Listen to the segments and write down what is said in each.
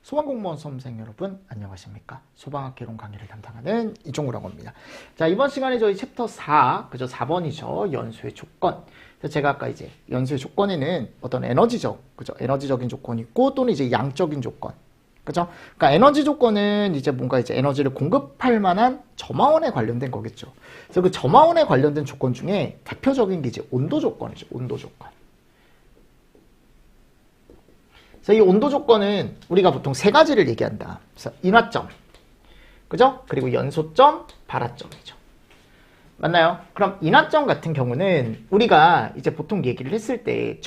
소방공무원 수험생 여러분 안녕하십니까? 소방학개론 강의를 담당하는 이종우라고 합니다. 자, 이번 시간에 저희 챕터 4, 그죠? 4번이죠. 연소의 조건. 그래서 제가 아까 이제 연소의 조건에는 어떤 에너지적인 조건이 있고 또는 이제 양적인 조건. 그죠? 그러니까 에너지 조건은 이제 뭔가 이제 에너지를 공급할 만한 점화원에 관련된 거겠죠. 그래서 그 점화원에 관련된 조건 중에 대표적인 게 이제 온도 조건이죠. 온도 조건. 그래서 이 온도 조건은 우리가 보통 세 가지를 얘기한다. 그래서 인화점, 그죠? 그리고 연소점, 발화점이죠. 맞나요? 그럼 인화점 같은 경우는 우리가 이제 보통 얘기를 했을 때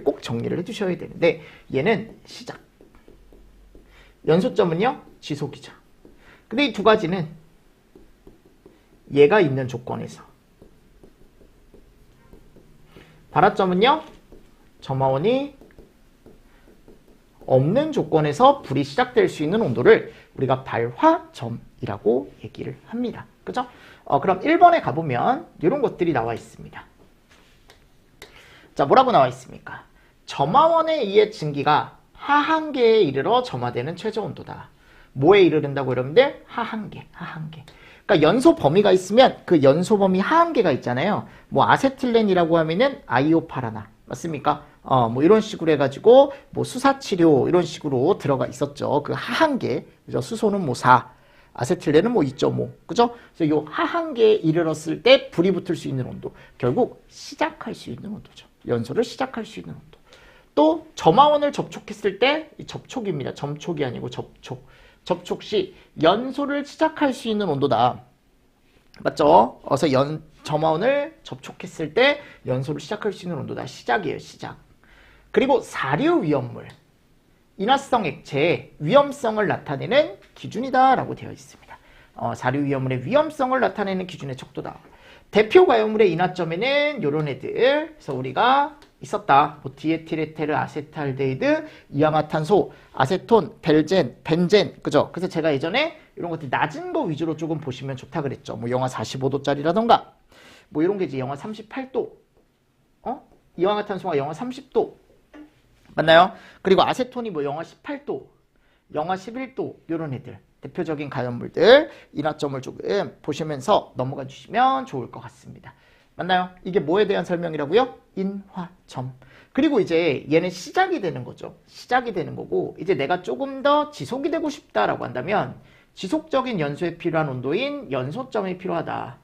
꼭 정의를 해두셔야 되는데 얘는 시작. 연소점은요, 지속이죠. 근데 이 두 가지는 얘가 있는 조건에서, 발화점은요, 점화원이 없는 조건에서 불이 시작될 수 있는 온도를 우리가 발화점이라고 얘기를 합니다. 그죠? 그럼 1번에 가보면 이런 것들이 나와 있습니다. 자, 뭐라고 나와 있습니까? 점화원에 의해 증기가 하한계에 이르러 점화되는 최저 온도다. 뭐에 이르른다고 여러분들? 하한계. 그러니까 연소 범위가 있으면 그 연소 범위 하한계가 있잖아요. 뭐 아세틸렌이라고 하면은 아이오파라나. 맞습니까? 뭐 이런 식으로 해가지고 뭐 수사치료 이런 식으로 들어가 있었죠. 그 하한계. 그죠? 수소는 뭐 4, 아세틸렌은 뭐 2.5. 그죠? 그래서 요 하한계에 이르렀을 때 불이 붙을 수 있는 온도. 결국 시작할 수 있는 온도죠. 연소를 시작할 수 있는 온도. 또 점화원을 접촉했을 때 접촉입니다. 점촉이 아니고 접촉. 접촉 시 연소를 시작할 수 있는 온도다. 맞죠? 그래서 점화원을 접촉했을 때 연소를 시작할 수 있는 온도다. 시작이에요. 시작. 그리고 사류 위험물, 인화성 액체의 위험성을 나타내는 기준이다 라고 되어 있습니다. 사류 위험물의 위험성을 나타내는 기준의 척도다. 대표 가연물의 인화점에는 요런 애들, 그래서 우리가 있었다. 뭐 디에틸에테르, 아세트알데히드, 이氧화탄소, 아세톤, 벤젠, 그죠? 그래서 제가 예전에 이런 것들 낮은 거 위주로 조금 보시면 좋다 그랬죠. 뭐 영하 45도짜리라던가, 뭐 이런 게 이제 영하 38도, 이氧화탄소가 영하 30도, 맞나요? 그리고 아세톤이 뭐 영하 18도, 영하 11도, 요런 애들. 대표적인 가연물들, 인화점을 조금 보시면서 넘어가 주시면 좋을 것 같습니다. 맞나요? 이게 뭐에 대한 설명이라고요? 인화점. 그리고 이제 얘는 시작이 되는 거죠. 시작이 되는 거고, 이제 내가 조금 더 지속이 되고 싶다라고 한다면 지속적인 연소에 필요한 온도인 연소점이 필요하다.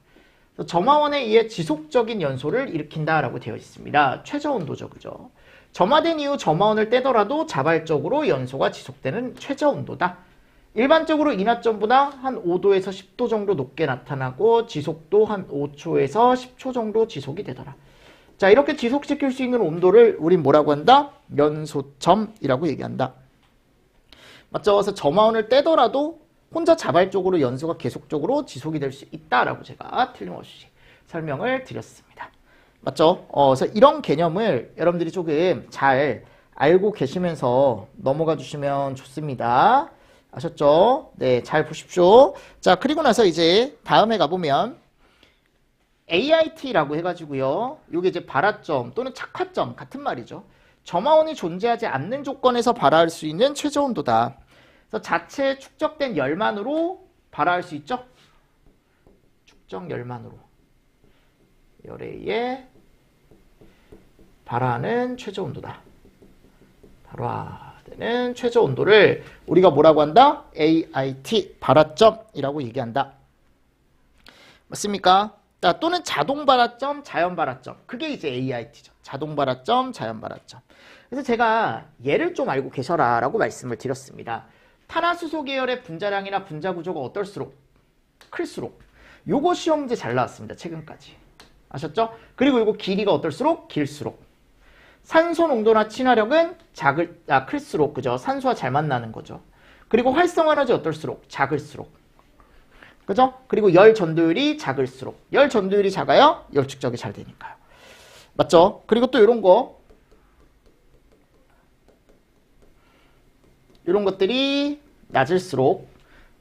점화원에 의해 지속적인 연소를 일으킨다라고 되어 있습니다. 최저 온도죠. 그죠? 점화된 이후 점화원을 떼더라도 자발적으로 연소가 지속되는 최저 온도다. 일반적으로 인화점보다 한 5도에서 10도 정도 높게 나타나고 지속도 한 5초에서 10초 정도 지속이 되더라. 자, 이렇게 지속시킬 수 있는 온도를 우린 뭐라고 한다? 연소점이라고 얘기한다. 맞죠? 그래서 점화원을 떼더라도 혼자 자발적으로 연소가 계속적으로 지속이 될 수 있다라고 제가 틀림없이 설명을 드렸습니다. 맞죠? 그래서 이런 개념을 여러분들이 조금 잘 알고 계시면서 넘어가 주시면 좋습니다. 아셨죠? 네, 잘 보십시오. 자, 그리고 나서 이제 다음에 가보면 AIT라고 해가지고요. 요게 이제 발화점 또는 착화점 같은 말이죠. 점화원이 존재하지 않는 조건에서 발화할 수 있는 최저 온도다. 그래서 자체 축적된 열만으로 발화할 수 있죠? 축적 열만으로. 열에 의해 발화하는 최저 온도다. 발화되는 최저 온도를 우리가 뭐라고 한다? AIT, 발화점이라고 얘기한다. 맞습니까? 또는 자동 발화점, 자연 발화점. 그게 이제 AIT죠. 자동 발화점, 자연 발화점. 그래서 제가 얘를 좀 알고 계셔라 라고 말씀을 드렸습니다. 탄화수소 계열의 분자량이나 분자 구조가 어떨수록 클수록 요거 시험 문제 잘 나왔습니다. 최근까지. 아셨죠? 그리고 요거 길이가 어떨수록 길수록 산소 농도나 친화력은 클수록, 그죠? 산소와 잘 만나는 거죠. 그리고 활성 에너지 어떨수록 작을수록, 그죠? 그리고 열 전도율이 작을수록, 열 전도율이 작아야 열 축적이 잘 되니까요. 맞죠? 그리고 또 이런 거, 이런 것들이 낮을수록,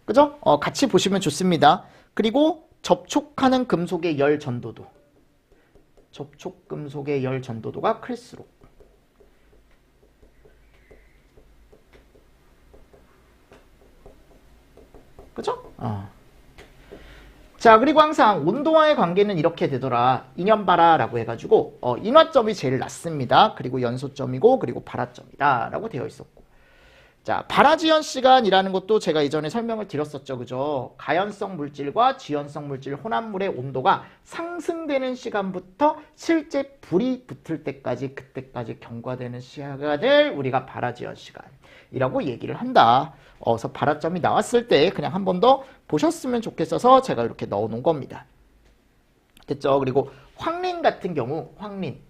그죠? 같이 보시면 좋습니다. 그리고 접촉하는 금속의 열 전도도, 접촉 금속의 열 전도도가 클수록, 그죠? 자, 그리고 항상 온도와의 관계는 이렇게 되더라. 인연바라라고 해가지고 인화점이 제일 낮습니다. 그리고 연소점이고 그리고 발화점이다 라고 되어 있었고, 자, 발화지연 시간이라는 것도 제가 이전에 설명을 드렸었죠. 그죠? 가연성 물질과 지연성 물질 혼합물의 온도가 상승되는 시간부터 실제 불이 붙을 때까지, 그때까지 경과되는 시간을 우리가 발화지연 시간이라고 얘기를 한다. 그래서 발화점이 나왔을 때 그냥 한 번 더 보셨으면 좋겠어서 제가 이렇게 넣어놓은 겁니다. 됐죠? 그리고 황린 같은 경우, 황린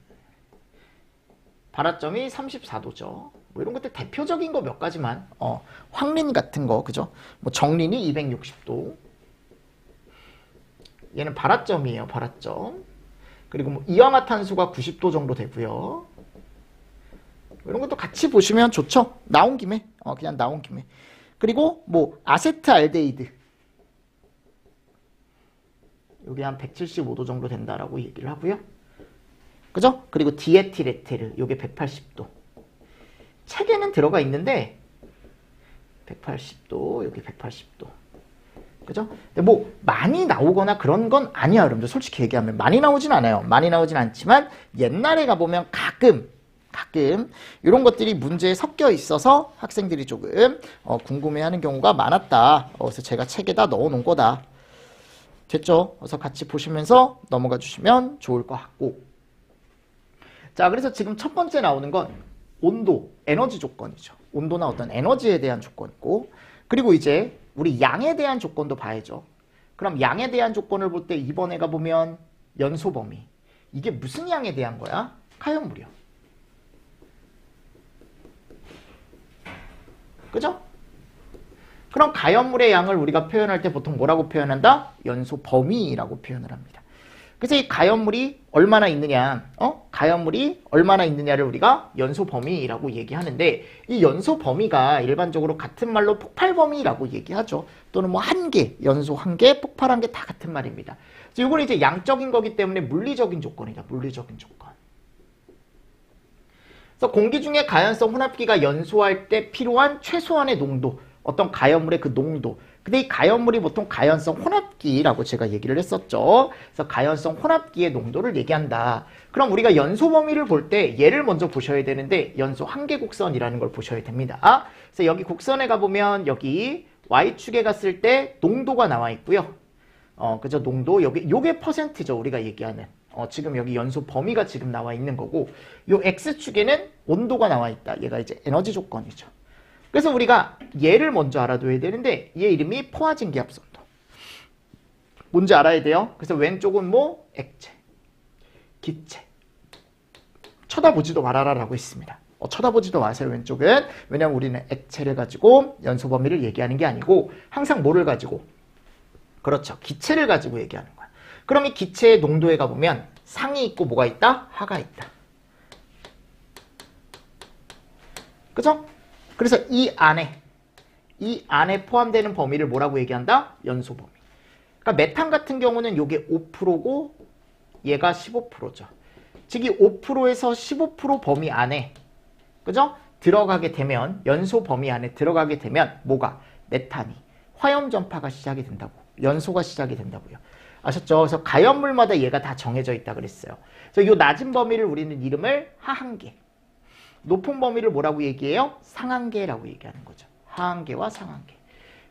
발화점이 34도죠. 뭐 이런 것들 대표적인 거 몇 가지만, 황린 같은 거, 그죠? 뭐 정린이 260도. 얘는 발화점이에요, 발화점. 그리고 뭐 이황화탄소가 90도 정도 되고요. 이런 것도 같이 보시면 좋죠. 나온 김에, 그냥 나온 김에. 그리고 뭐 아세트알데히드. 여기 한 175도 정도 된다라고 얘기를 하고요. 그죠? 그리고 디에틸에테르, 요게 180도. 책에는 들어가 있는데 180도, 여기 180도. 그죠? 근데 뭐 많이 나오거나 그런 건 아니야, 여러분들. 솔직히 얘기하면 많이 나오진 않아요. 많이 나오진 않지만 옛날에 가보면 가끔 이런 것들이 문제에 섞여 있어서 학생들이 조금 궁금해하는 경우가 많았다. 그래서 제가 책에다 넣어놓은 거다. 됐죠? 그래서 같이 보시면서 넘어가 주시면 좋을 것 같고, 자, 그래서 지금 첫 번째 나오는 건 온도, 에너지 조건이죠. 온도나 어떤 에너지에 대한 조건이고, 그리고 이제 우리 양에 대한 조건도 봐야죠. 그럼 양에 대한 조건을 볼 때 이번에 가보면 연소 범위. 이게 무슨 양에 대한 거야? 카연물이요. 그죠? 그럼 가연물의 양을 우리가 표현할 때 보통 뭐라고 표현한다? 연소 범위라고 표현을 합니다. 그래서 이 가연물이 얼마나 있느냐, 가연물이 얼마나 있느냐를 우리가 연소 범위라고 얘기하는데, 이 연소 범위가 일반적으로 같은 말로 폭발 범위라고 얘기하죠. 또는 뭐 한계, 연소 한계, 폭발 한계 다 같은 말입니다. 그래서 이건 이제 양적인 거기 때문에 물리적인 조건이다. 물리적인 조건. 그래서 공기 중에 가연성 혼합기가 연소할 때 필요한 최소한의 농도, 어떤 가연물의 그 농도. 근데 이 가연물이 보통 가연성 혼합기라고 제가 얘기를 했었죠. 그래서 가연성 혼합기의 농도를 얘기한다. 그럼 우리가 연소 범위를 볼 때 얘를 먼저 보셔야 되는데, 연소 한계 곡선이라는 걸 보셔야 됩니다. 그래서 여기 곡선에 가보면 여기 Y축에 갔을 때 농도가 나와 있고요. 그죠? 농도, 요게 퍼센트죠. 우리가 얘기하는. 지금 여기 연소 범위가 지금 나와 있는 거고, 요 X축에는 온도가 나와 있다. 얘가 이제 에너지 조건이죠. 그래서 우리가 얘를 먼저 알아둬야 되는데, 얘 이름이 포화진기합선도. 뭔지 알아야 돼요. 그래서 왼쪽은 뭐? 액체, 기체. 쳐다보지도 말아라라고 했습니다. 쳐다보지도 마세요, 왼쪽은. 왜냐면 우리는 액체를 가지고 연소 범위를 얘기하는 게 아니고 항상 뭐를 가지고? 그렇죠. 기체를 가지고 얘기하는 거야. 그럼 이 기체의 농도에 가보면 상이 있고 뭐가 있다? 하가 있다. 그죠? 그래서 이 안에 포함되는 범위를 뭐라고 얘기한다? 연소 범위. 그러니까 메탄 같은 경우는 이게 5%고 얘가 15%죠. 즉 이 5%에서 15% 범위 안에, 그죠? 들어가게 되면, 연소 범위 안에 들어가게 되면 뭐가? 메탄이 화염 전파가 시작이 된다고. 연소가 시작이 된다고요. 아셨죠? 그래서 가연물마다 얘가 다 정해져 있다 그랬어요. 그래서 이 낮은 범위를 우리는 이름을 하한계, 높은 범위를 뭐라고 얘기해요? 상한계라고 얘기하는 거죠. 하한계와 상한계.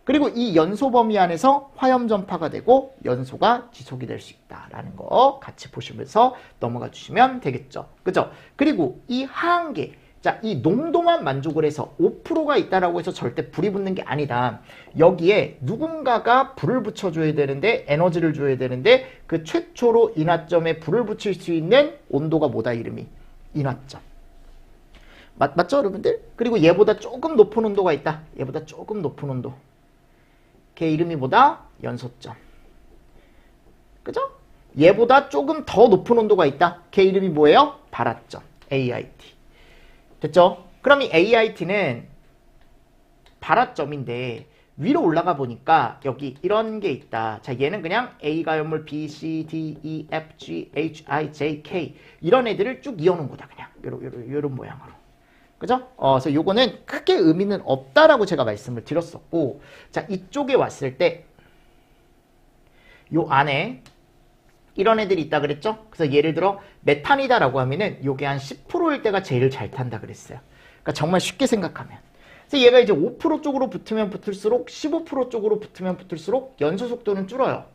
그리고 이 연소 범위 안에서 화염 전파가 되고 연소가 지속이 될 수 있다라는 거 같이 보시면서 넘어가 주시면 되겠죠. 그죠? 그리고 이 하한계, 자, 이 농도만 만족을 해서 5%가 있다라고 해서 절대 불이 붙는 게 아니다. 여기에 누군가가 불을 붙여줘야 되는데, 에너지를 줘야 되는데, 그 최초로 인화점에 불을 붙일 수 있는 온도가 뭐다? 이름이 인화점. 맞죠, 여러분들? 그리고 얘보다 조금 높은 온도가 있다. 얘보다 조금 높은 온도. 걔 이름이 뭐다? 연소점. 그죠? 얘보다 조금 더 높은 온도가 있다. 걔 이름이 뭐예요? 발화점. AIT. 됐죠? 그럼 이 AIT는 발화점인데 위로 올라가 보니까 여기 이런 게 있다. 자, 얘는 그냥 A 가연물 B, C, D, E, F, G, H, I, J, K 이런 애들을 쭉 이어놓은 거다. 그냥 요런 모양으로. 그죠? 그래서 요거는 크게 의미는 없다라고 제가 말씀을 드렸었고, 자, 이쪽에 왔을 때, 요 안에 이런 애들이 있다 그랬죠? 그래서 예를 들어, 메탄이다라고 하면은 요게 한 10%일 때가 제일 잘 탄다 그랬어요. 그러니까 정말 쉽게 생각하면. 그래서 얘가 이제 5% 쪽으로 붙으면 붙을수록, 15% 쪽으로 붙으면 붙을수록 연소 속도는 줄어요.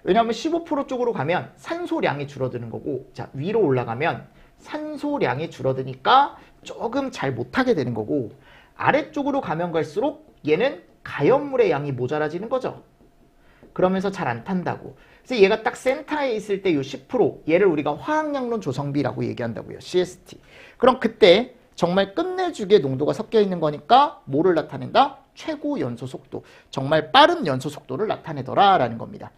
왜냐하면 15% 쪽으로 가면 산소량이 줄어드는 거고, 자, 위로 올라가면 산소량이 줄어드니까 조금 잘 못하게 되는 거고, 아래쪽으로 가면 갈수록 얘는 가연물의 양이 모자라지는 거죠. 그러면서 잘 안 탄다고. 그래서 얘가 딱 센터에 있을 때 이 10%, 얘를 우리가 화학양론 조성비라고 얘기한다고요. CST. 그럼 그때 정말 끝내주게 농도가 섞여 있는 거니까 뭐를 나타낸다? 최고 연소 속도. 정말 빠른 연소 속도를 나타내더라 라는 겁니다.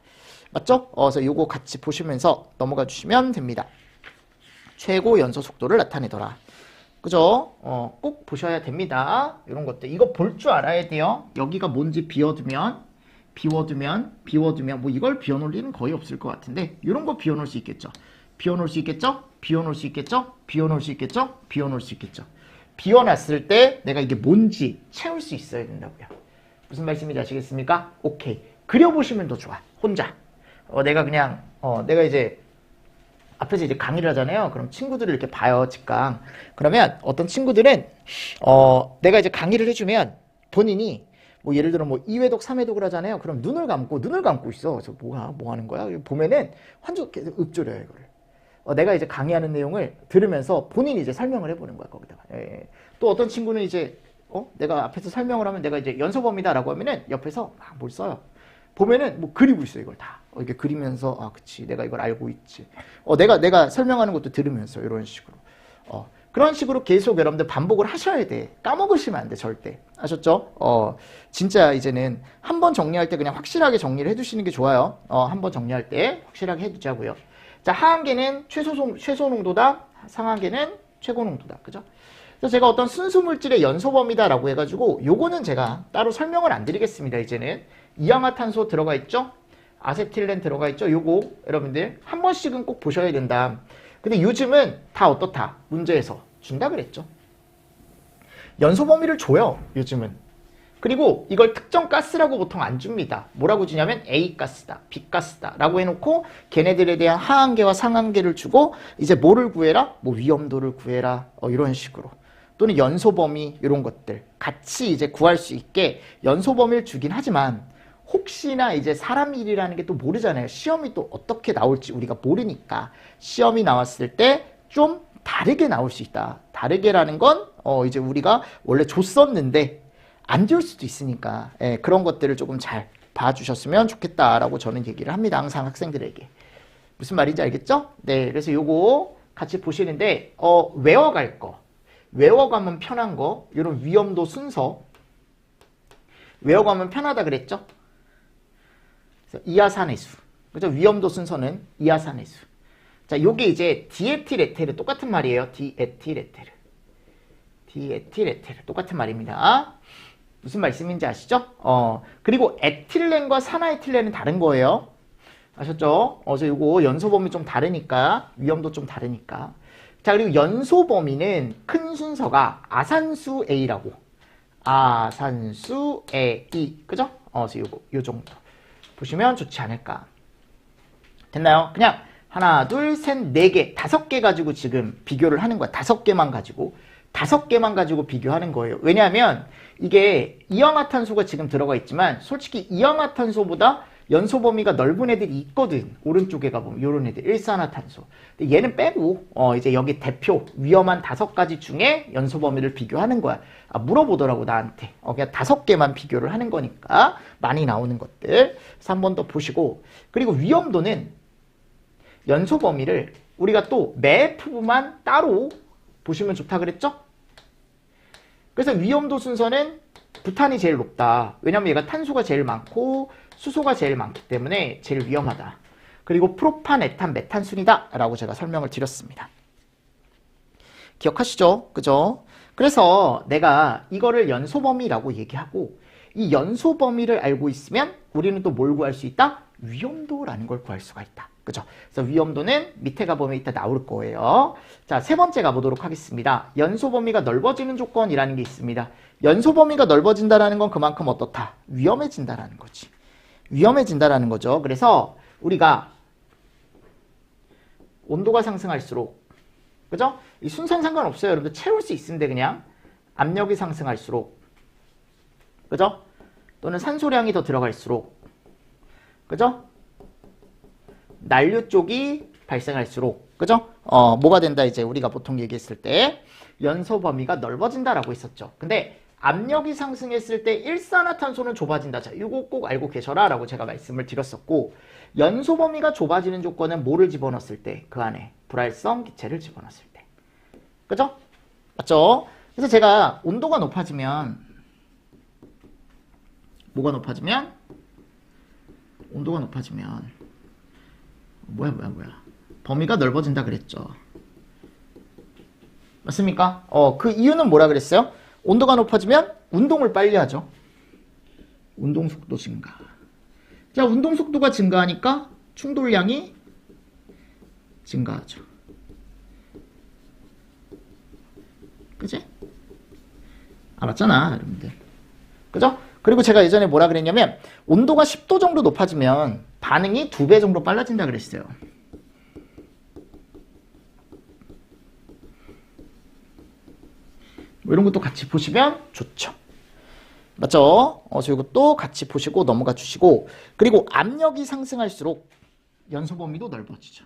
맞죠? 그래서 요거 같이 보시면서 넘어가 주시면 됩니다. 최고 연소 속도를 나타내더라. 그죠? 꼭 보셔야 됩니다. 이런 것들. 이거 볼 줄 알아야 돼요. 여기가 뭔지 비워두면 뭐 이걸 비워놓을 일은 거의 없을 것 같은데, 이런 거 비워놓을 수 있겠죠. 비워놓을 수 있겠죠? 비워놓을 수 있겠죠? 비워놓을 수 있겠죠? 비워놓을 수 있겠죠. 비워놨을 때 내가 이게 뭔지 채울 수 있어야 된다고요. 무슨 말씀인지 아시겠습니까? 오케이. 그려보시면 더 좋아. 혼자. 내가 이제 앞에서 이제 강의를 하잖아요. 그럼 친구들을 이렇게 봐요, 직강. 그러면 어떤 친구들은 내가 이제 강의를 해주면 본인이 뭐 예를 들어 뭐 2회독, 3회독을 하잖아요. 그럼 눈을 감고 있어. 그래서 뭐 하는 거야? 보면은 완전 계속 읊조려요, 이거를. 내가 이제 강의하는 내용을 들으면서 본인이 이제 설명을 해보는 거야, 거기다가. 예. 또 어떤 친구는 이제 내가 앞에서 설명을 하면 내가 이제 연소범위다라고 하면은 옆에서 막 뭘 써요. 보면은 뭐 그리고 있어, 이걸 다. 이렇게 그리면서 그치, 내가 이걸 알고 있지. 내가 설명하는 것도 들으면서 이런 식으로. 그런 식으로 계속 여러분들 반복을 하셔야 돼. 까먹으시면 안 돼, 절대. 아셨죠? 진짜 이제는 한 번 정리할 때 그냥 확실하게 정리를 해두시는 게 좋아요. 한 번 정리할 때 확실하게 해두자고요. 자, 하한계는 최소 농도다, 상한계는 최고 농도다. 그죠? 그래서 제가 어떤 순수 물질의 연소범위다라고 해가지고 요거는 제가 따로 설명을 안 드리겠습니다. 이제는 이氧화탄소 들어가 있죠? 아세틸렌 들어가 있죠? 요거 여러분들 한 번씩은 꼭 보셔야 된다. 근데 요즘은 다 어떻다? 문제에서 준다 그랬죠. 연소 범위를 줘요, 요즘은. 그리고 이걸 특정 가스라고 보통 안 줍니다. 뭐라고 주냐면 A가스다, B가스다 라고 해놓고 걔네들에 대한 하한계와 상한계를 주고 이제 뭐를 구해라? 뭐 위험도를 구해라. 이런 식으로. 또는 연소 범위 이런 것들 같이 이제 구할 수 있게 연소 범위를 주긴 하지만 혹시나 이제 사람 일이라는 게 또 모르잖아요. 시험이 또 어떻게 나올지 우리가 모르니까 시험이 나왔을 때 좀 다르게 나올 수 있다. 다르게라는 건 이제 우리가 원래 줬었는데 안 줄 수도 있으니까 그런 것들을 조금 잘 봐주셨으면 좋겠다라고 저는 얘기를 합니다. 항상 학생들에게. 무슨 말인지 알겠죠? 네, 그래서 요거 같이 보시는데 외워갈 거. 외워가면 편한 거. 이런 위험도 순서. 외워가면 편하다 그랬죠? 이하산해수. 그죠? 위험도 순서는 이하산해수. 자, 요게 이제 디에틸에테르 똑같은 말이에요. 디에틸에테르. 똑같은 말입니다. 무슨 말씀인지 아시죠? 그리고 에틸렌과 산화에틸렌은 다른 거예요. 아셨죠? 그래서 요거 연소 범위 좀 다르니까, 위험도 좀 다르니까. 자, 그리고 연소 범위는 큰 순서가 아산수 A라고. 아산수 A. 그죠? 그래서 요 정도. 보시면 좋지 않을까. 됐나요? 그냥 하나, 둘, 셋, 네 개, 5개 가지고 지금 비교를 하는 거야. 5개만 가지고 비교하는 거예요. 왜냐하면 이게 이氧화탄소가 지금 들어가 있지만 솔직히 이氧화탄소보다 연소 범위가 넓은 애들이 있거든. 오른쪽에 가보면 요런 애들, 일산화탄소. 근데 얘는 빼고 이제 여기 대표 위험한 5가지 중에 연소 범위를 비교하는 거야. 물어보더라고 나한테. 그냥 5개만 비교를 하는 거니까 많이 나오는 것들. 그래서 한 번 더 보시고, 그리고 위험도는 연소 범위를 우리가 또 매프만 따로 보시면 좋다 그랬죠? 그래서 위험도 순서는 부탄이 제일 높다. 왜냐면 얘가 탄소가 제일 많고 수소가 제일 많기 때문에 제일 위험하다. 그리고 프로판, 에탄, 메탄순이다 라고 제가 설명을 드렸습니다. 기억하시죠? 그죠? 그래서 내가 이거를 연소 범위라고 얘기하고 이 연소 범위를 알고 있으면 우리는 또 뭘 구할 수 있다? 위험도라는 걸 구할 수가 있다. 그죠? 그래서 위험도는 밑에 가보면 이따 나올 거예요. 자, 세 번째 가보도록 하겠습니다. 연소 범위가 넓어지는 조건이라는 게 있습니다. 연소 범위가 넓어진다라는 건 그만큼 어떻다? 위험해진다라는 거지. 위험해진다라는 거죠. 그래서 우리가 온도가 상승할수록, 그죠? 이 순서는 상관없어요. 여러분들 채울 수 있는데 그냥 압력이 상승할수록, 그죠? 또는 산소량이 더 들어갈수록, 그죠? 난류 쪽이 발생할수록, 그죠? 뭐가 된다 이제 우리가 보통 얘기했을 때 연소 범위가 넓어진다라고 했었죠. 근데 압력이 상승했을 때 일산화탄소는 좁아진다. 자, 이거 꼭 알고 계셔라 라고 제가 말씀을 드렸었고, 연소 범위가 좁아지는 조건은 뭐를 집어넣었을 때? 그 안에 불활성 기체를 집어넣었을 때. 그죠? 맞죠? 그래서 제가 온도가 높아지면 뭐가 높아지면? 온도가 높아지면 뭐야 범위가 넓어진다 그랬죠. 맞습니까? 그 이유는 뭐라 그랬어요? 온도가 높아지면 운동을 빨리 하죠. 운동 속도 증가. 자, 운동 속도가 증가하니까 충돌량이 증가하죠. 그지? 알았잖아, 여러분들. 그죠? 그리고 제가 예전에 뭐라 그랬냐면 온도가 10도 정도 높아지면 반응이 2배 정도 빨라진다 그랬어요. 뭐 이런 것도 같이 보시면 좋죠. 맞죠? 그래서 이것도 같이 보시고 넘어가 주시고, 그리고 압력이 상승할수록 연소 범위도 넓어지죠.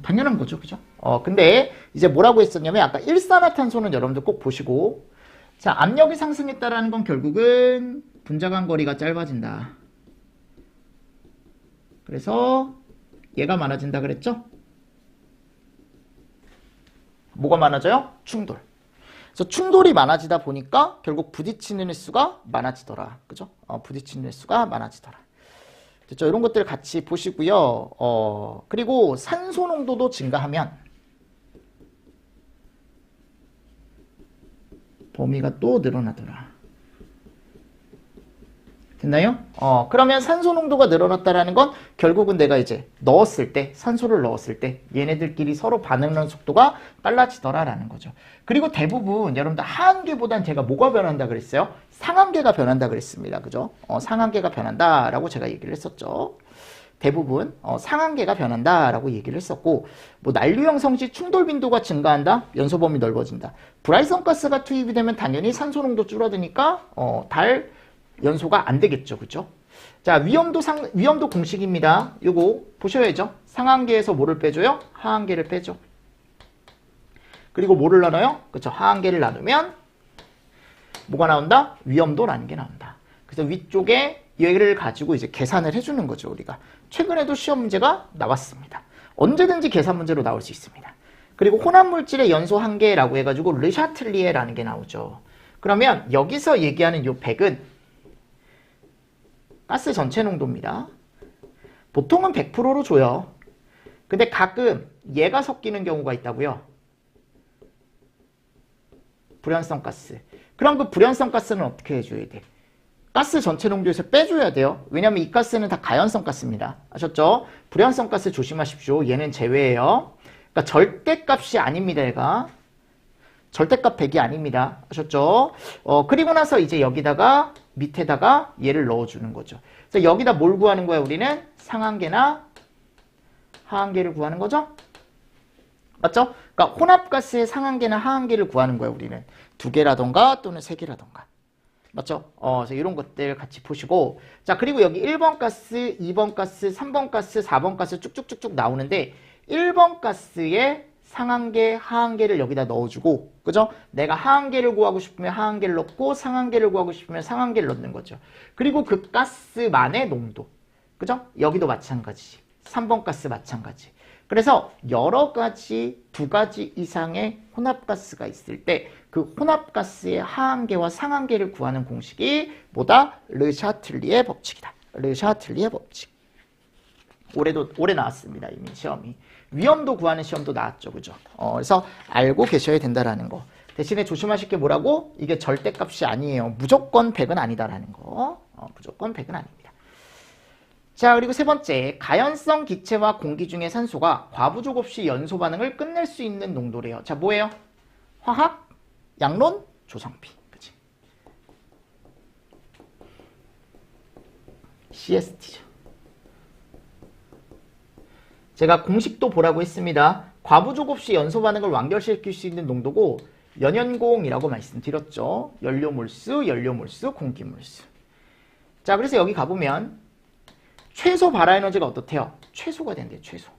당연한 거죠. 그죠? 근데 이제 뭐라고 했었냐면 아까 일산화탄소는 여러분들 꼭 보시고, 자, 압력이 상승했다라는 건 결국은 분자간 거리가 짧아진다. 그래서 얘가 많아진다 그랬죠? 뭐가 많아져요? 충돌. 그래서 충돌이 많아지다 보니까 결국 부딪히는 횟수가 많아지더라. 그죠? 부딪히는 횟수가 많아지더라. 됐죠? 이런 것들 같이 보시고요. 그리고 산소 농도도 증가하면 범위가 또 늘어나더라. 됐나요? 그러면 산소 농도가 늘어났다라는 건 결국은 내가 이제 넣었을 때, 산소를 넣었을 때 얘네들끼리 서로 반응하는 속도가 빨라지더라라는 거죠. 그리고 대부분 여러분들 하한계보단 제가 뭐가 변한다 그랬어요? 상한계가 변한다 그랬습니다. 그죠? 상한계가 변한다라고 제가 얘기를 했었죠. 대부분 상한계가 변한다라고 얘기를 했었고, 뭐 난류 형성 시 충돌 빈도가 증가한다, 연소 범위 넓어진다. 불활성 가스가 투입이 되면 당연히 산소 농도 줄어드니까 달 연소가 안 되겠죠. 그죠? 자, 위험도 공식입니다. 요거 보셔야죠. 상한계에서 뭐를 빼줘요? 하한계를 빼죠. 그리고 뭐를 나눠요? 그쵸? 하한계를 나누면 뭐가 나온다? 위험도라는 게 나온다. 그래서 위쪽에 얘를 가지고 이제 계산을 해주는 거죠. 우리가 최근에도 시험 문제가 나왔습니다. 언제든지 계산 문제로 나올 수 있습니다. 그리고 혼합물질의 연소 한계라고 해가지고 르샤틀리에라는 게 나오죠. 그러면 여기서 얘기하는 요 100은 가스 전체 농도입니다. 보통은 100%로 줘요. 근데 가끔 얘가 섞이는 경우가 있다고요. 불연성 가스. 그럼 그 불연성 가스는 어떻게 해줘야 돼? 가스 전체 농도에서 빼줘야 돼요. 왜냐면 이 가스는 다 가연성 가스입니다. 아셨죠? 불연성 가스 조심하십시오. 얘는 제외예요. 그러니까 절대값이 아닙니다. 얘가. 절대값 100이 아닙니다. 아셨죠? 그리고 나서 이제 여기다가 밑에다가 얘를 넣어주는 거죠. 그래서 여기다 뭘 구하는 거야? 우리는 상한계나 하한계를 구하는 거죠? 맞죠? 그러니까 혼합가스의 상한계나 하한계를 구하는 거야. 우리는 2개라던가 또는 3개라던가. 맞죠? 그래서 이런 것들 같이 보시고, 자, 그리고 여기 1번 가스, 2번 가스, 3번 가스, 4번 가스 쭉쭉쭉쭉 나오는데 1번 가스의 상한계, 하한계를 여기다 넣어주고, 그죠? 내가 하한계를 구하고 싶으면 하한계를 넣고 상한계를 구하고 싶으면 상한계를 넣는 거죠. 그리고 그 가스만의 농도, 그죠? 여기도 마찬가지. 3번 가스 마찬가지. 그래서 여러 가지, 2가지 이상의 혼합가스가 있을 때 그 혼합가스의 하한계와 상한계를 구하는 공식이 뭐다? 르샤틀리의 법칙이다. 르샤틀리의 법칙. 올해 나왔습니다. 이미 시험이. 위험도 구하는 시험도 나왔죠. 그죠? 그래서 알고 계셔야 된다라는 거. 대신에 조심하실 게 뭐라고? 이게 절대값이 아니에요. 무조건 100은 아니다라는 거. 무조건 100은 아닙니다. 자, 그리고 세 번째, 가연성 기체와 공기 중의 산소가 과부족 없이 연소 반응을 끝낼 수 있는 농도래요. 자, 뭐예요? 화학, 양론, 조성비. 그치? CST죠. 제가 공식도 보라고 했습니다. 과부족 없이 연소 반응을 완결시킬 수 있는 농도고 연연공이라고 말씀드렸죠. 연료몰수, 연료몰수, 공기몰수. 자, 그래서 여기 가보면 최소 발화 에너지가 어떻대요? 최소가 된대요. 최소.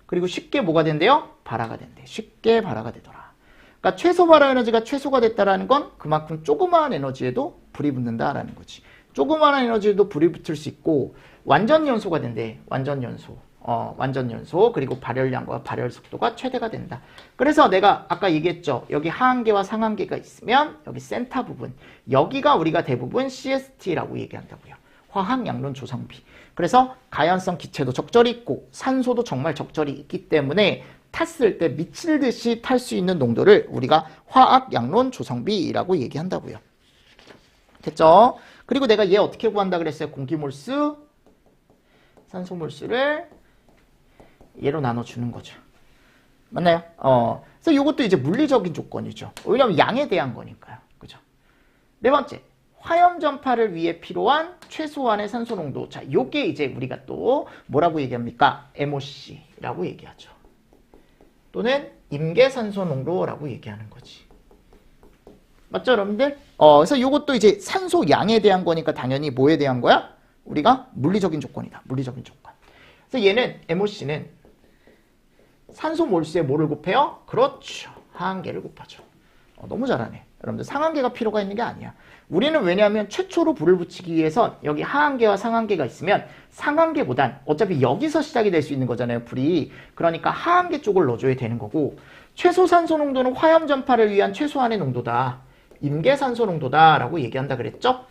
그리고 쉽게 뭐가 된대요? 발화가 된대. 쉽게 발화가 되더라. 그러니까 최소 발화 에너지가 최소가 됐다라는 건 그만큼 조그마한 에너지에도 불이 붙는다라는 거지. 조그마한 에너지에도 불이 붙을 수 있고 완전 연소가 된대. 완전 연소. 완전 연소. 그리고 발열량과 발열 속도가 최대가 된다. 그래서 내가 아까 얘기했죠. 여기 하한계와 상한계가 있으면 여기 센터 부분. 여기가 우리가 대부분 CST라고 얘기한다고요. 화학, 양론, 조성비. 그래서 가연성 기체도 적절히 있고 산소도 정말 적절히 있기 때문에 탔을 때 미칠 듯이 탈 수 있는 농도를 우리가 화학, 양론, 조성비라고 얘기한다고요. 됐죠? 그리고 내가 얘 어떻게 구한다 그랬어요? 공기몰수, 산소몰수를 얘로 나눠주는 거죠. 맞나요? 그래서 이것도 이제 물리적인 조건이죠. 왜냐하면 양에 대한 거니까요. 그죠? 네 번째. 화염 전파를 위해 필요한 최소한의 산소 농도. 자, 요게 이제 우리가 또 뭐라고 얘기합니까? MOC라고 얘기하죠. 또는 임계산소 농도라고 얘기하는 거지. 맞죠, 여러분들? 그래서 요것도 이제 산소 양에 대한 거니까 당연히 뭐에 대한 거야? 우리가 물리적인 조건이다. 물리적인 조건. 그래서 얘는 MOC는 산소 몰수에 뭐를 곱해요? 그렇죠. 하한계를 곱하죠. 너무 잘하네. 여러분들 상한계가 필요가 있는 게 아니야. 우리는 왜냐하면 최초로 불을 붙이기 위해선 여기 하한계와 상한계가 있으면 상한계보단 어차피 여기서 시작이 될 수 있는 거잖아요. 불이. 그러니까 하한계 쪽을 넣어줘야 되는 거고 최소 산소 농도는 화염 전파를 위한 최소한의 농도다. 임계산소 농도다 라고 얘기한다 그랬죠?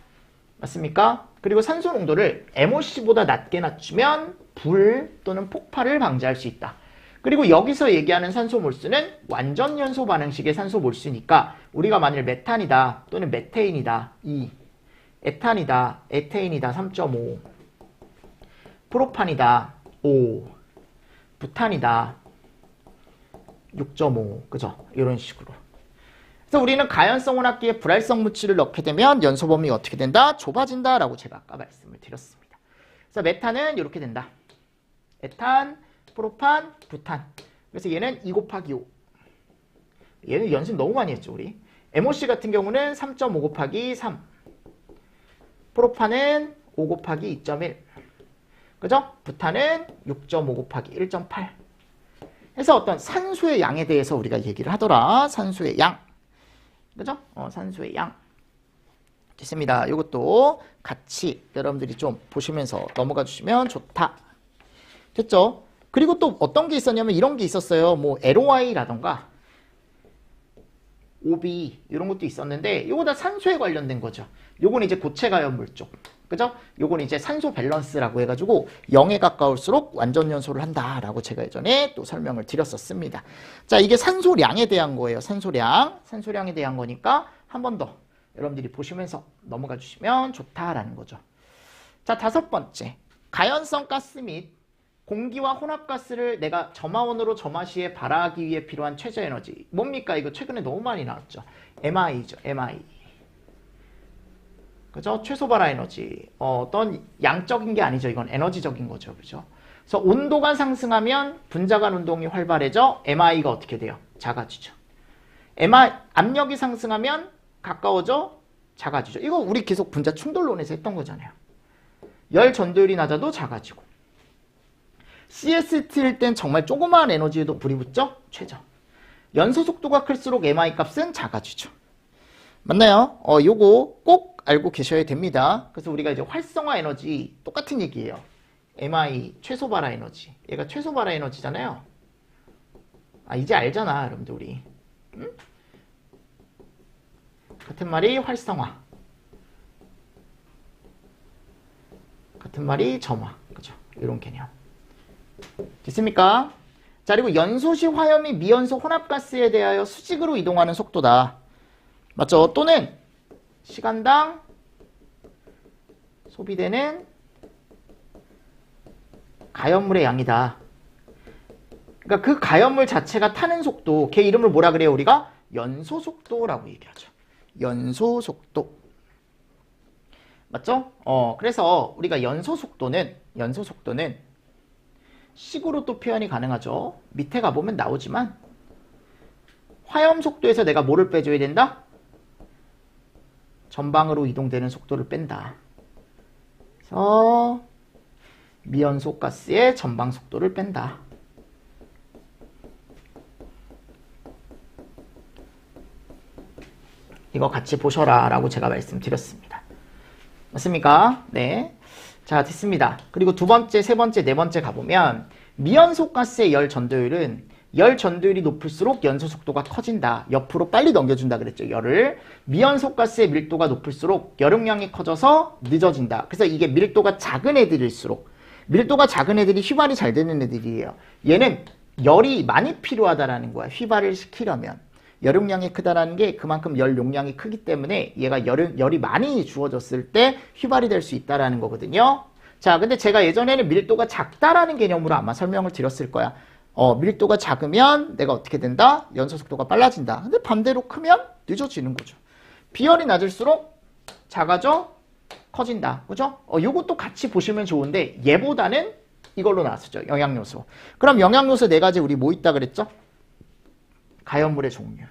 맞습니까? 그리고 산소 농도를 MOC보다 낮게 낮추면 불 또는 폭발을 방지할 수 있다. 그리고 여기서 얘기하는 산소 몰수는 완전 연소 반응식의 산소 몰수니까 우리가 만일 메탄이다 또는 메테인이다 2, 에탄이다, 에테인이다 3.5, 프로판이다 5, 부탄이다 6.5, 그죠? 이런 식으로. 그래서 우리는 가연성 혼합기에 불활성 물질을 넣게 되면 연소 범위가 어떻게 된다? 좁아진다 라고 제가 아까 말씀을 드렸습니다. 그래서 메탄은 이렇게 된다. 에탄, 프로판, 부탄. 그래서 얘는 2 곱하기 5. 얘는 연습 너무 많이 했죠, 우리. MOC 같은 경우는 3.5 곱하기 3. 프로판은 5 곱하기 2.1. 그죠? 부탄은 6.5 곱하기 1.8. 해서 어떤 산소의 양에 대해서 우리가 얘기를 하더라. 산소의 양. 그죠? 산소의 양. 됐습니다. 이것도 같이 여러분들이 좀 보시면서 넘어가 주시면 좋다. 됐죠? 그리고 또 어떤 게 있었냐면 이런 게 있었어요. 뭐 LOI라던가 OB 이런 것도 있었는데 이거 다 산소에 관련된 거죠. 요건 이제 고체 가연물 쪽. 그죠? 요건 이제 산소 밸런스라고 해가지고 0에 가까울수록 완전 연소를 한다라고 제가 예전에 또 설명을 드렸었습니다. 자, 이게 산소량에 대한 거예요. 산소량에 대한 거니까 한 번 더 여러분들이 보시면서 넘어가 주시면 좋다라는 거죠. 자, 5번째. 가연성 가스 및 공기와 혼합가스를 내가 점화원으로 점화시에 발화하기 위해 필요한 최저 에너지. 뭡니까? 이거 최근에 너무 많이 나왔죠. MI죠. MI. 그죠? 최소 발화 에너지. 어떤 양적인 게 아니죠. 이건 에너지적인 거죠. 그죠? 그래서 온도가 상승하면 분자간 운동이 활발해져 MI가 어떻게 돼요? 작아지죠. 압력이 상승하면 가까워져 작아지죠. 이거 우리 계속 분자 충돌론에서 했던 거잖아요. 열 전도율이 낮아도 작아지고. CST일 땐 정말 조그마한 에너지에도 불이 붙죠? 최저. 연소 속도가 클수록 MI 값은 작아지죠. 맞나요? 요거 꼭 알고 계셔야 됩니다. 그래서 우리가 이제 활성화 에너지 똑같은 얘기예요. MI 최소 발화 에너지. 얘가 최소 발화 에너지잖아요. 이제 알잖아, 여러분들 우리. 응? 같은 말이 활성화. 같은 말이 점화. 그죠? 이런 개념. 됐습니까? 자, 그리고 연소시 화염이 미연소 혼합가스에 대하여 수직으로 이동하는 속도다. 맞죠? 또는 시간당 소비되는 가연물의 양이다. 그러니까 그 가연물 자체가 타는 속도, 걔 이름을 뭐라 그래요? 우리가 연소속도라고 얘기하죠. 연소속도. 맞죠? 그래서 우리가 연소속도는 식으로 또 표현이 가능하죠. 밑에 가보면 나오지만 화염 속도에서 내가 뭐를 빼줘야 된다? 전방으로 이동되는 속도를 뺀다. 그래서 미연소 가스의 전방 속도를 뺀다. 이거 같이 보셔라 라고 제가 말씀드렸습니다. 맞습니까? 네. 자, 됐습니다. 그리고 두 번째, 세 번째, 네 번째 가보면 미연소 가스의 열 전도율은 열 전도율이 높을수록 연소 속도가 커진다. 옆으로 빨리 넘겨준다 그랬죠. 열을. 미연소 가스의 밀도가 높을수록 열용량이 커져서 늦어진다. 그래서 이게 밀도가 작은 애들일수록 밀도가 작은 애들이 휘발이 잘 되는 애들이에요. 얘는 열이 많이 필요하다라는 거야. 휘발을 시키려면. 열용량이 크다라는 게 그만큼 열 용량이 크기 때문에 얘가 열이 많이 주어졌을 때 휘발이 될 수 있다라는 거거든요. 자, 근데 제가 예전에는 밀도가 작다라는 개념으로 아마 설명을 드렸을 거야. 밀도가 작으면 내가 어떻게 된다? 연소 속도가 빨라진다. 근데 반대로 크면 늦어지는 거죠. 비열이 낮을수록 작아져 커진다. 그죠? 요것도 같이 보시면 좋은데 얘보다는 이걸로 나왔었죠. 영양요소. 그럼 영양요소 네 가지 우리 뭐 있다 그랬죠? 가연물의 종류.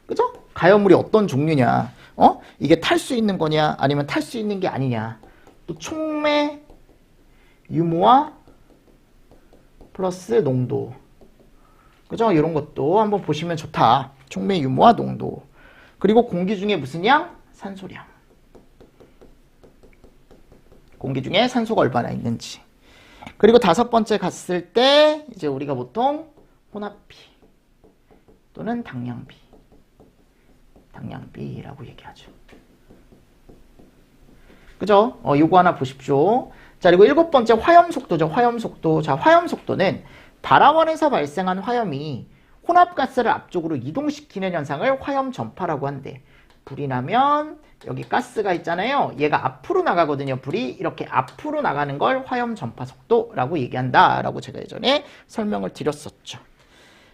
그죠? 가연물이 어떤 종류냐? 이게 탈 수 있는 거냐? 아니면 탈 수 있는 게 아니냐? 또 촉매 유무와 플러스 농도. 그죠? 이런 것도 한번 보시면 좋다. 촉매 유무와 농도. 그리고 공기 중에 무슨 양? 산소량. 공기 중에 산소가 얼마나 있는지. 그리고 다섯 번째 갔을 때 이제 우리가 보통 혼합비 또는 당량비라고 얘기하죠. 그죠? 요거 하나 보십시오. 자, 그리고 일곱 번째 화염속도죠. 화염속도. 자, 화염속도는 발화원에서 발생한 화염이 혼합가스를 앞쪽으로 이동시키는 현상을 화염전파라고 한대. 불이 나면 여기 가스가 있잖아요. 얘가 앞으로 나가거든요. 불이 이렇게 앞으로 나가는 걸 화염전파 속도라고 얘기한다 라고 제가 예전에 설명을 드렸었죠.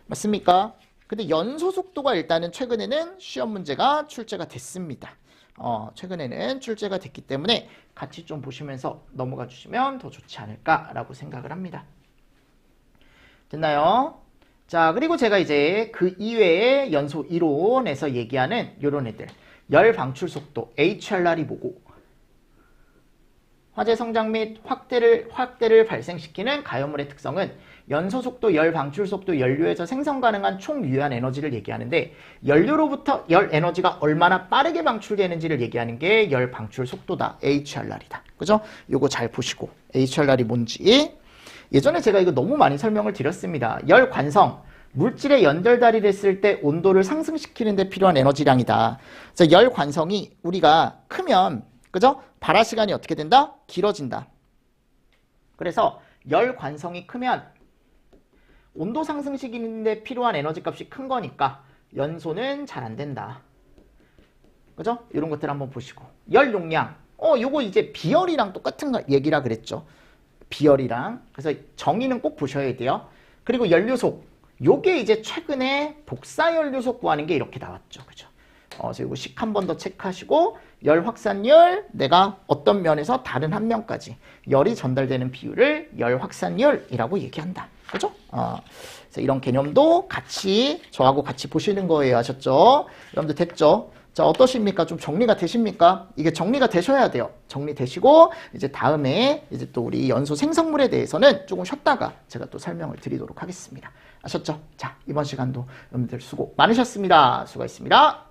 맞습니까? 근데 연소 속도가 일단은 최근에는 시험 문제가 출제가 됐습니다. 최근에는 출제가 됐기 때문에 같이 좀 보시면서 넘어가 주시면 더 좋지 않을까라고 생각을 합니다. 됐나요? 자, 그리고 제가 이제 그 이외의 연소 이론에서 얘기하는 요런 애들. 열 방출 속도, HRR이 뭐고, 화재 성장 및 확대를 발생시키는 가연물의 특성은 연소 속도, 열 방출 속도, 연료에서 생성 가능한 총 유효한 에너지를 얘기하는데 연료로부터 열 에너지가 얼마나 빠르게 방출되는지를 얘기하는 게 열 방출 속도다. HRR이다. 그죠? 요거 잘 보시고 HRR이 뭔지. 예전에 제가 이거 너무 많이 설명을 드렸습니다. 열 관성. 물질의 연결달이 됐을 때 온도를 상승시키는 데 필요한 에너지량이다. 그래서 열 관성이 우리가 크면, 그죠? 발화 시간이 어떻게 된다? 길어진다. 그래서 열 관성이 크면 온도 상승시키는 데 필요한 에너지 값이 큰 거니까 연소는 잘 안 된다. 그죠? 이런 것들 한번 보시고. 열 용량. 요거 이제 비열이랑 똑같은 얘기라 그랬죠. 비열이랑. 그래서 정의는 꼭 보셔야 돼요. 그리고 연료속. 요게 이제 최근에 복사연료속 구하는 게 이렇게 나왔죠. 그죠? 그래서 이거 식 한 번 더 체크하시고, 열 확산율, 내가 어떤 면에서 다른 한 면까지 열이 전달되는 비율을 열 확산율이라고 얘기한다. 그죠? 그래서 이런 개념도 같이, 저하고 같이 보시는 거예요. 아셨죠? 여러분들 됐죠? 자, 어떠십니까? 좀 정리가 되십니까? 이게 정리가 되셔야 돼요. 정리되시고, 이제 다음에 이제 또 우리 연소 생성물에 대해서는 조금 쉬었다가 제가 또 설명을 드리도록 하겠습니다. 아셨죠? 자, 이번 시간도 여러분들 수고 많으셨습니다. 수고하셨습니다.